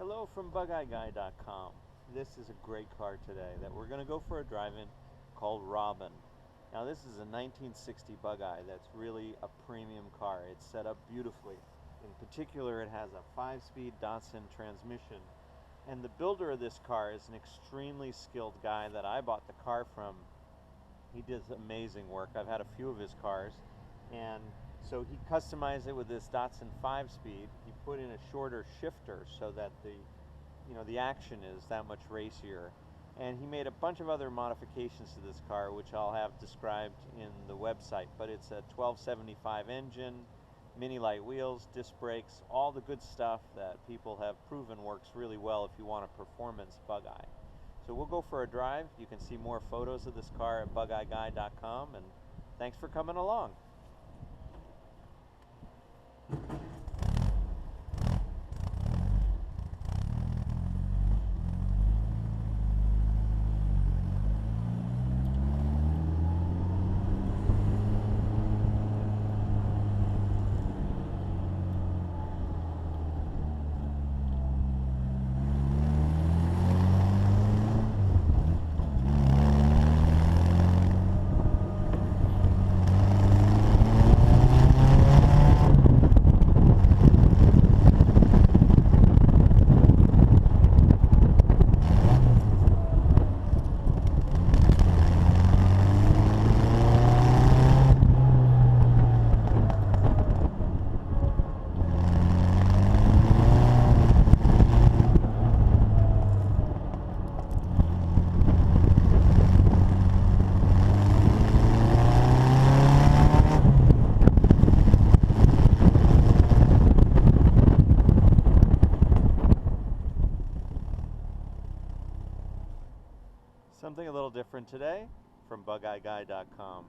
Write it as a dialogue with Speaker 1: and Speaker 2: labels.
Speaker 1: Hello from Bugeye.com. This is a great car today that we're going to go for a drive-in called Robin. Now this is a 1960 Bugeye that's really a premium car. It's set up beautifully. In particular, it has a 5-speed Datsun transmission. And the builder of this car is an extremely skilled guy that I bought the car from. He does amazing work. I've had a few of his cars. And so he customized it with this Datsun 5-speed. He put in a shorter shifter so that the action is that much racier. And he made a bunch of other modifications to this car, which I'll have described in the website. But it's a 1275 engine, mini light wheels, disc brakes, all the good stuff that people have proven works really well if you want a performance Bugeye. So we'll go for a drive. You can see more photos of this car at Bugeye.com, and thanks for coming along. Something a little different today from Bugeye.com.